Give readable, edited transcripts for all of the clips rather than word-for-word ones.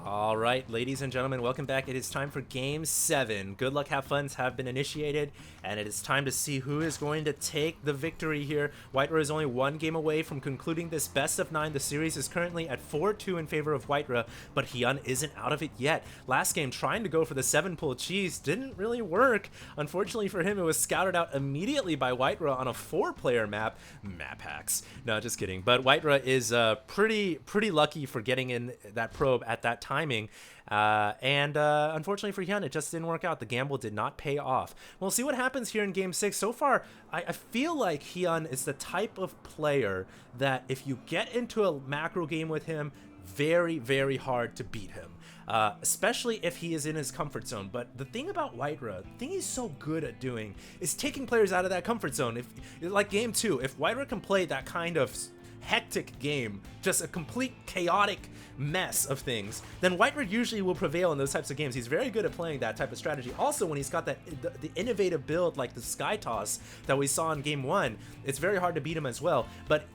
All right, ladies and gentlemen, welcome back. It is time for Game 7. Good luck, have funs have been initiated, and it is time to see who is going to take the victory here. WhiteRa is only one game away from concluding this best of 9. The series is currently at 4-2 in favor of WhiteRa, but Hyun isn't out of it yet. Last game, trying to go for the 7-pull cheese didn't really work. Unfortunately for him, it was scouted out immediately by WhiteRa on a 4-player map. Map hacks. No, just kidding. But WhiteRa is pretty lucky for getting in that probe at that timing. Unfortunately for Hyun, it just didn't work out. The gamble did not pay off. We'll see what happens here in Game 6. So far, I feel like Hyun is the type of player that if you get into a macro game with him, very hard to beat him. Especially if he is in his comfort zone. But the thing about WhiteRa, the thing he's so good at doing is taking players out of that comfort zone. If like Game 2, if WhiteRa can play that kind of hectic game, just a complete chaotic mess of things, then WhiteRa usually will prevail in those types of games. He's very good at playing that type of strategy. Also, when he's got that the innovative build like the Sky Toss that we saw in Game 1, it's very hard to beat him as well. But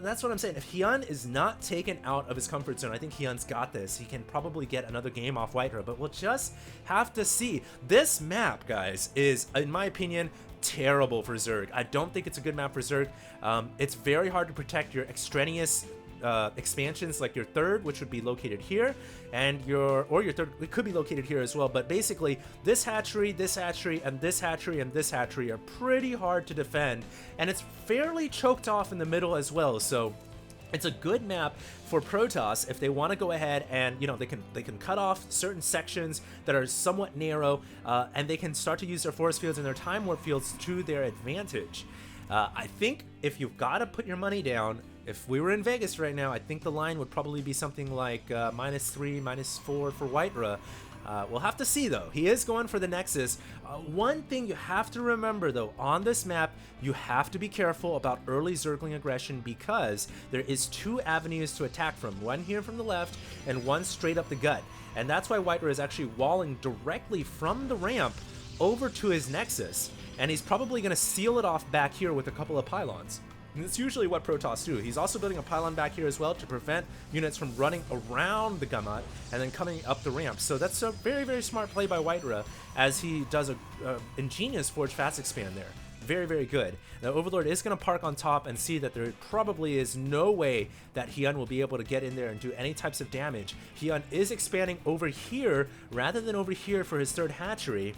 that's what I'm saying. If Hyun is not taken out of his comfort zone, I think Hyun's got this. He can probably get another game off WhiteRa, but we'll just have to see. This map, guys, is, in my opinion, terrible for Zerg. I don't think it's a good map for Zerg. It's very hard to protect your extraneous expansions, like your third, which would be located here, and your third, it could be located here as well. But basically, this hatchery, this hatchery, and this hatchery, and this hatchery are pretty hard to defend, and it's fairly choked off in the middle as well. So it's a good map for Protoss if they want to go ahead and, you know, they can cut off certain sections that are somewhat narrow, and they can start to use their force fields and their time warp fields to their advantage. I think if you've got to put your money down, if we were in Vegas right now, I think the line would probably be something like -3, -4 for WhiteRa. We'll have to see, though. He is going for the Nexus. One thing you have to remember, though, on this map, you have to be careful about early Zergling aggression because there is 2 avenues to attack from. One here from the left and one straight up the gut. And that's why WhiteRa is actually walling directly from the ramp over to his Nexus. And he's probably going to seal it off back here with a couple of pylons. And that's usually what Protoss do. He's also building a pylon back here as well to prevent units from running around the Gamut and then coming up the ramp. So that's a very smart play by WhiteRa as he does a ingenious Forge Fast Expand there. Very good. Now Overlord is going to park on top and see that there probably is no way that Hyun will be able to get in there and do any types of damage. Hyun is expanding over here rather than over here for his third hatchery.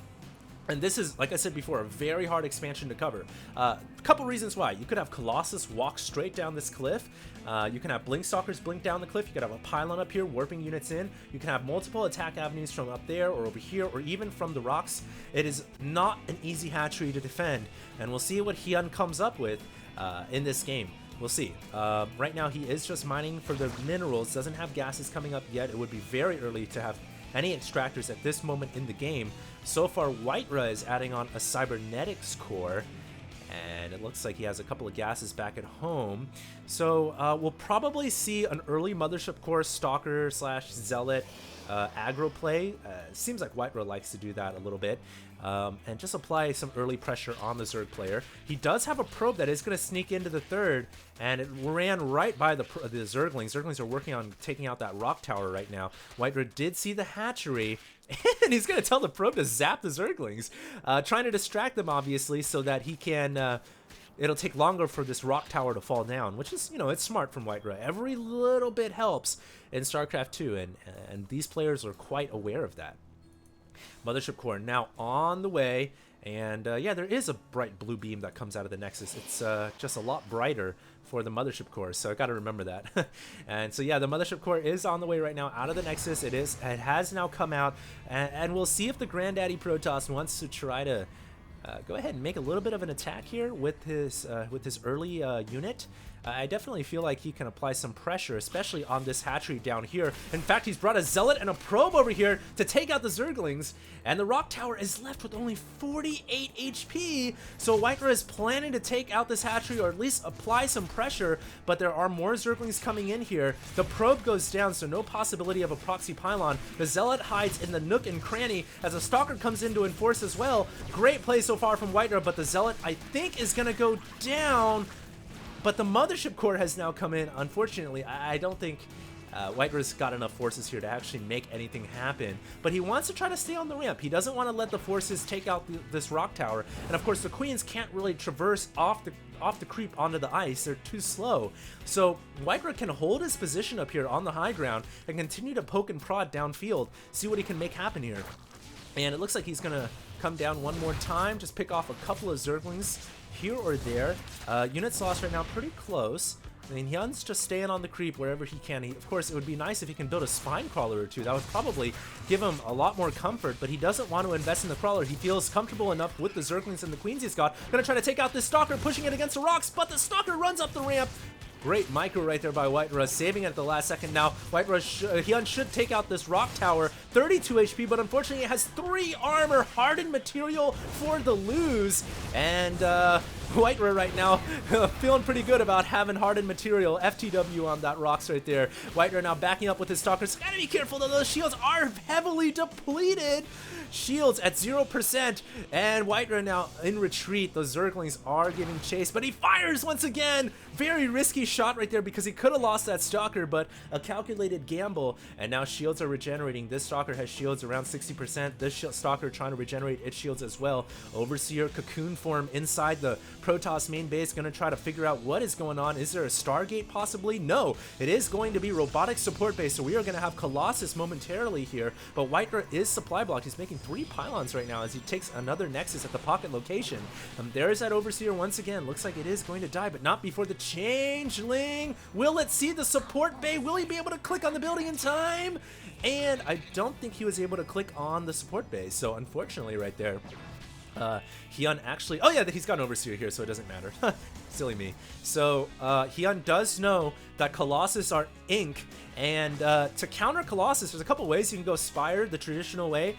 And this is, like I said before, a very hard expansion to cover. A couple reasons why. You could have Colossus walk straight down this cliff. You can have Blinkstalkers blink down the cliff. You could have a pylon up here warping units in. You can have multiple attack avenues from up there or over here or even from the rocks. It is not an easy hatchery to defend. And we'll see what Hyun comes up with in this game. We'll see. Right now he is just mining for the minerals. Doesn't have gases coming up yet. It would be very early to have any extractors at this moment in the game. So far, WhiteRa is adding on a cybernetics core, and it looks like he has a couple of gases back at home. So we'll probably see an early mothership core stalker slash zealot aggro play. Seems like WhiteRa likes to do that a little bit. And just apply some early pressure on the Zerg player. He does have a probe that is going to sneak into the third, and it ran right by the Zerglings. Zerglings are working on taking out that rock tower right now. WhiteRa did see the hatchery, and he's going to tell the probe to zap the Zerglings, trying to distract them, obviously, so that he can... it'll take longer for this rock tower to fall down, which is, you know, it's smart from WhiteRa. Every little bit helps in StarCraft 2, and these players are quite aware of that. Mothership core now on the way, and yeah, there is a bright blue beam that comes out of the Nexus. It's just a lot brighter for the Mothership core, so I got to remember that. And so yeah, the Mothership core is on the way right now out of the Nexus. It has now come out, and we'll see if the Granddaddy Protoss wants to try to go ahead and make a little bit of an attack here with his early unit. I definitely feel like he can apply some pressure, especially on this hatchery down here. In fact, he's brought a Zealot and a Probe over here to take out the Zerglings, and the Rock Tower is left with only 48 HP, so WhiteRa is planning to take out this hatchery, or at least apply some pressure, but there are more Zerglings coming in here. The Probe goes down, so no possibility of a proxy pylon. The Zealot hides in the nook and cranny as a Stalker comes in to enforce as well. Great play so far from WhiteRa, but the Zealot, I think, is going to go down. But the Mothership core has now come in. Unfortunately, I don't think WhiteRa's got enough forces here to actually make anything happen, but he wants to try to stay on the ramp. He doesn't want to let the forces take out this rock tower, and of course the queens can't really traverse off the creep onto the ice. They're too slow. So WhiteRa can hold his position up here on the high ground and continue to poke and prod downfield, see what he can make happen here. And it looks like he's gonna come down one more time, just pick off a couple of Zerglings here or there. Units lost right now pretty close. I mean, Hyun's just staying on the creep wherever he can. Of course, it would be nice if he can build a spine crawler or two. That would probably give him a lot more comfort, but he doesn't want to invest in the crawler. He feels comfortable enough with the Zerglings and the queens he's got. Gonna try to take out this Stalker, pushing it against the rocks, but the Stalker runs up the ramp. Great micro right there by WhiteRa, saving it at the last second. Now, Hyun should take out this rock tower, 32 HP, but unfortunately it has 3 armor, hardened material for the lose. And WhiteRa right now feeling pretty good about having hardened material. FTW on that rocks right there. WhiteRa now backing up with his Stalkers. Gotta be careful though, those shields are heavily depleted. Shields at 0%, and WhiteRa now in retreat. Those Zerglings are giving chase, but he fires once again. Very risky shot right there because he could have lost that Stalker, but a calculated gamble. And now shields are regenerating. This Stalker has shields around 60%. This Stalker trying to regenerate its shields as well. Overseer cocoon form inside the Protoss main base, gonna try to figure out what is going on. Is there a Stargate possibly? No, it is going to be robotic support base, so we are gonna have Colossus momentarily here, but WhiteRa is supply blocked. He's making 3 pylons right now as he takes another Nexus at the pocket location. There's that Overseer once again. Looks like it is going to die, but not before the Changeling. Will it see the support bay? Will he be able to click on the building in time? And I don't think he was able to click on the support bay, so unfortunately right there, Hyun actually, oh yeah, he's got an Overseer here, so it doesn't matter. Silly me. So Hyun does know that Colossus are ink, and to counter Colossus, there's a couple ways. You can go Spire the traditional way.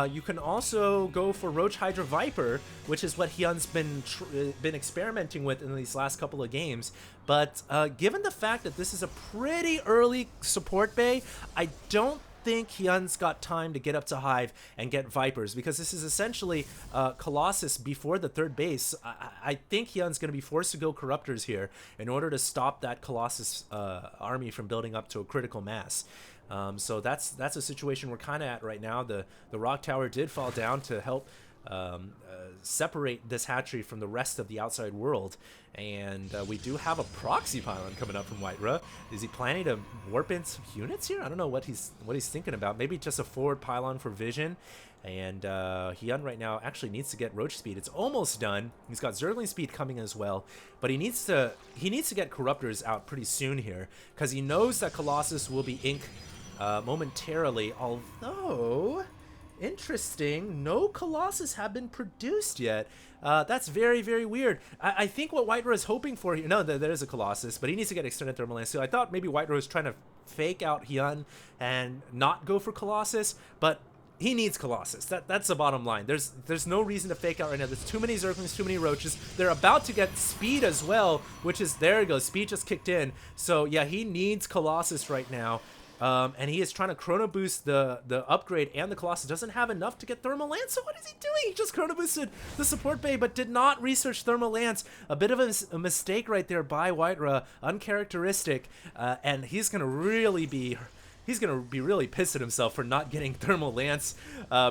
You can also go for Roach Hydra Viper, which is what Hyun's been experimenting with in these last couple of games. But given the fact that this is a pretty early support bay, I don't think Hyun's got time to get up to Hive and get Vipers, because this is essentially Colossus before the 3rd base. I think Hyun's going to be forced to go Corruptors here in order to stop that Colossus army from building up to a critical mass. So that's a situation we're kind of at right now. The rock tower did fall down to help separate this hatchery from the rest of the outside world, and we do have a proxy pylon coming up from WhiteRa. Is he planning to warp in some units here? I don't know what he's thinking about. Maybe just a forward pylon for vision. And Hyun right now actually needs to get Roach speed. It's almost done. He's got Zergling speed coming as well, but he needs to get Corruptors out pretty soon here, because he knows that Colossus will be ink momentarily, although interesting, no Colossus have been produced yet. That's very, very weird. I think what WhiteRa is hoping for here, no, there is a Colossus, but he needs to get extended thermal lance. So I thought maybe WhiteRa was trying to fake out Hyun and not go for Colossus, but he needs Colossus. That's the bottom line. There's no reason to fake out right now. There's too many Zerglings, too many Roaches. They're about to get speed as well, which is, there it goes, speed just kicked in. So yeah, he needs Colossus right now. And he is trying to chrono boost the upgrade, and the Colossus doesn't have enough to get Thermal Lance. So what is he doing? He just chrono boosted the support bay, but did not research Thermal Lance. A bit of a mistake right there by WhiteRa, uncharacteristic, and he's gonna really be really pissed at himself for not getting Thermal Lance,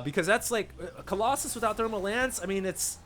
because that's like a Colossus without Thermal Lance. I mean, it's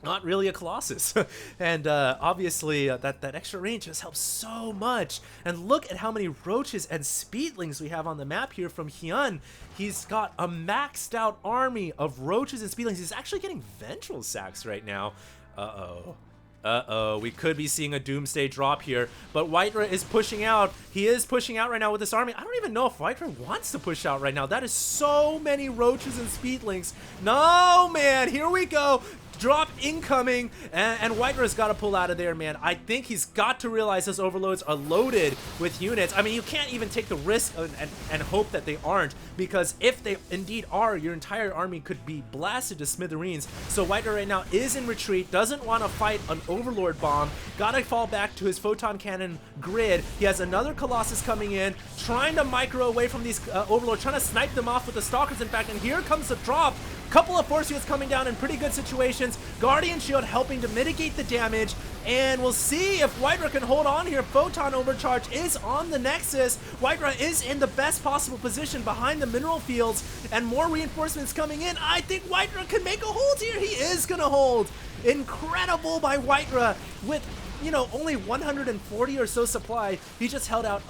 not really a Colossus. And obviously that extra range just helps so much. And look at how many Roaches and Speedlings we have on the map here from Hyun. He's got a maxed out army of Roaches and Speedlings. He's actually getting Ventral Sacks right now. Uh-oh, we could be seeing a Doomsday drop here, but WhiteRa is pushing out. He is pushing out right now with this army. I don't even know if WhiteRa wants to push out right now. That is so many Roaches and Speedlings. No, man, here we go. Drop incoming, and WhiteRa's got to pull out of there, man. I think he's got to realize those overloads are loaded with units. I mean, you can't even take the risk and hope that they aren't, because if they indeed are, your entire army could be blasted to smithereens. So WhiteRa right now is in retreat, doesn't want to fight an Overlord bomb, gotta fall back to his Photon Cannon grid. He has another Colossus coming in, trying to micro away from these Overlords, trying to snipe them off with the Stalkers, in fact, and here comes the drop. Couple of force fields coming down in pretty good situations. Guardian Shield helping to mitigate the damage, and we'll see if WhiteRa can hold on here. Photon Overcharge is on the Nexus. WhiteRa is in the best possible position behind the mineral fields, and more reinforcements coming in. I think WhiteRa can make a hold here. He is gonna hold. Incredible by WhiteRa with, you know, only 140 or so supply. He just held off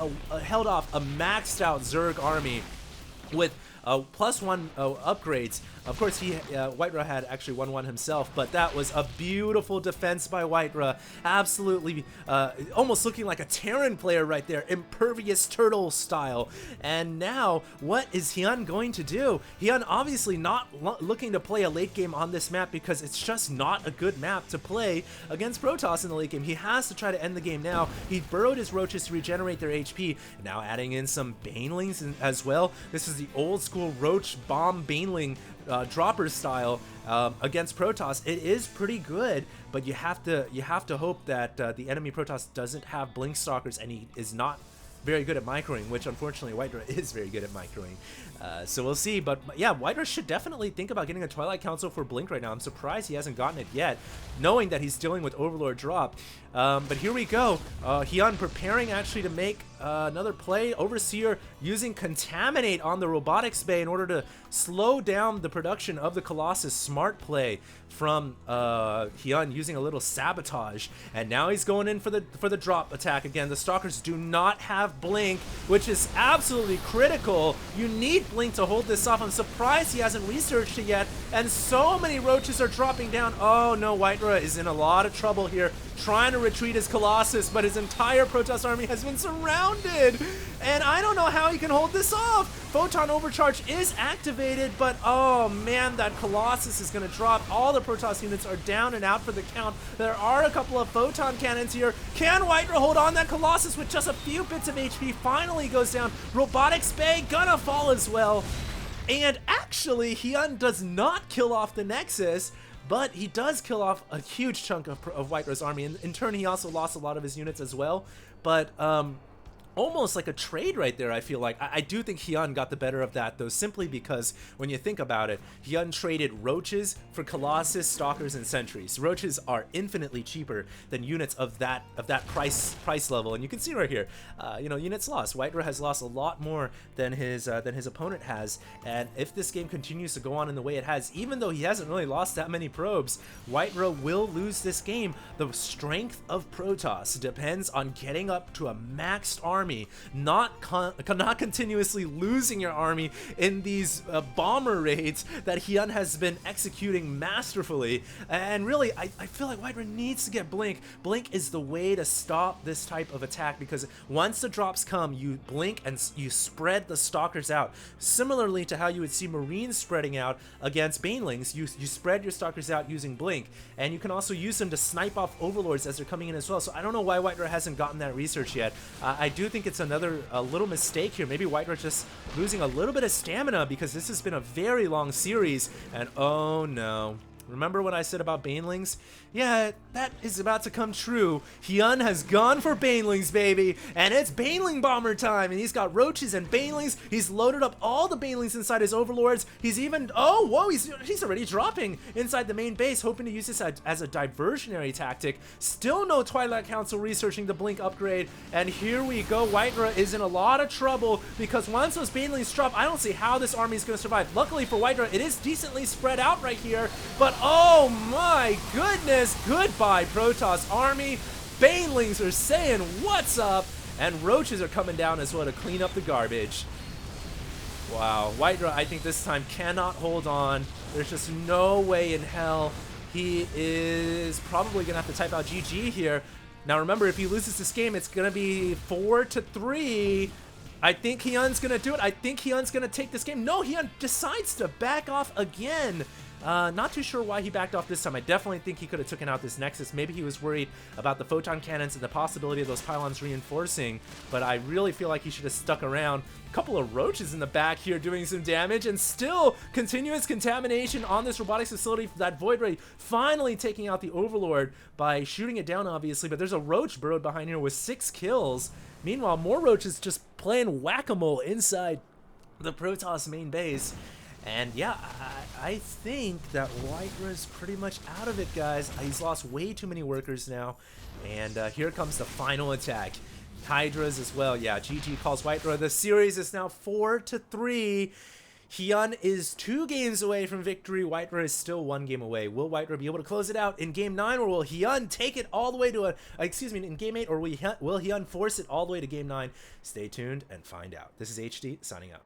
a maxed out Zerg army with +1 upgrades. Of course, WhiteRa had actually 1-1 himself, but that was a beautiful defense by WhiteRa. Absolutely, almost looking like a Terran player right there, impervious turtle style. And now, what is Hyun going to do? Hyun obviously not looking to play a late game on this map because it's just not a good map to play against Protoss in the late game. He has to try to end the game now. He burrowed his roaches to regenerate their HP, now adding in some Banelings as well. This is the old school roach bomb Baneling dropper style against Protoss. It is pretty good, but you have to hope that the enemy Protoss doesn't have Blink Stalkers, and he is not very good at microing, which unfortunately WhiteRa is very good at microing. So we'll see, but yeah, WhiteRa should definitely think about getting a Twilight Council for Blink right now. I'm surprised he hasn't gotten it yet, knowing that he's dealing with Overlord drop. But here we go. Hyun preparing actually to make another play. Overseer using Contaminate on the Robotics Bay in order to slow down the production of the Colossus. Smart play from Hyun, using a little Sabotage. And now he's going in for the drop attack again. The Stalkers do not have Blink, which is absolutely critical. You need Blink to hold this off. I'm surprised he hasn't researched it yet. And so many roaches are dropping down. Oh no, WhiteRa is in a lot of trouble here, trying to retreat his Colossus, but his entire Protoss army has been surrounded, and I don't know how he can hold this off. Photon Overcharge is activated, but oh man, that Colossus is going to drop. All the Protoss units are down and out for the count. There are a couple of Photon Cannons here. Can WhiteRa hold on? That Colossus with just a few bits of HP finally goes down. Robotics Bay gonna fall as well. And actually, Hyun does not kill off the Nexus, but he does kill off a huge chunk of WhiteRa's army. In turn, he also lost a lot of his units as well. But almost like a trade right there, I feel like. I do think Hyun got the better of that, though, simply because when you think about it, Hyun traded Roaches for Colossus, Stalkers, and Sentries. Roaches are infinitely cheaper than units of that price level, and you can see right here, you know, units lost. WhiteRa has lost a lot more than his opponent has, and if this game continues to go on in the way it has, even though he hasn't really lost that many probes, WhiteRa will lose this game. The strength of Protoss depends on getting up to a maxed army, not continuously losing your army in these bomber raids that Hyun has been executing masterfully. And really, I feel like WhiteRa needs to get Blink. Blink is the way to stop this type of attack, because once the drops come, you blink and you spread the Stalkers out. Similarly to how you would see Marines spreading out against Banelings, you spread your Stalkers out using Blink, and you can also use them to snipe off Overlords as they're coming in as well. So I don't know why WhiteRa hasn't gotten that research yet. I do think it's another little mistake here. Maybe WhiteRa just losing a little bit of stamina, because this has been a very long series. And oh no. Remember what I said about Banelings? Yeah, that is about to come true. Hyun has gone for Banelings, baby, and it's Baneling bomber time, and he's got Roaches and Banelings. He's loaded up all the Banelings inside his Overlords. He's even, oh, whoa, he's already dropping inside the main base, hoping to use this as a diversionary tactic. Still no Twilight Council researching the Blink upgrade, and here we go. WhiteRa is in a lot of trouble, because once those Banelings drop, I don't see how this army is going to survive. Luckily for WhiteRa, it is decently spread out right here, but oh my goodness, goodbye Protoss army. Banelings are saying what's up, and Roaches are coming down as well to clean up the garbage. Wow, WhiteRa, I think this time cannot hold on. There's just no way in hell. He is probably gonna have to type out GG here. Now remember, if he loses this game, it's gonna be 4-3. I think Hyun's gonna do it. I think Hyun's gonna take this game. No, Hyun decides to back off again. Not too sure why he backed off this time. I definitely think he could have taken out this Nexus. Maybe he was worried about the Photon Cannons and the possibility of those pylons reinforcing, but I really feel like he should have stuck around. A couple of Roaches in the back here doing some damage, and still continuous contamination on this robotics facility. That Void Ray finally taking out the Overlord by shooting it down, obviously, but there's a Roach burrowed behind here with 6 kills. Meanwhile, more Roaches just playing whack-a-mole inside the Protoss main base. And yeah, I think that WhiteRa is pretty much out of it, guys. He's lost way too many workers now. And here comes the final attack. Hydra's as well. Yeah, GG calls WhiteRa. The series is now 4-3. Hyun is 2 games away from victory. WhiteRa is still 1 game away. Will WhiteRa be able to close it out in game 9, or will Hyun take it all the way to in game 8, or will Hyun force it all the way to game 9? Stay tuned and find out. This is HD signing out.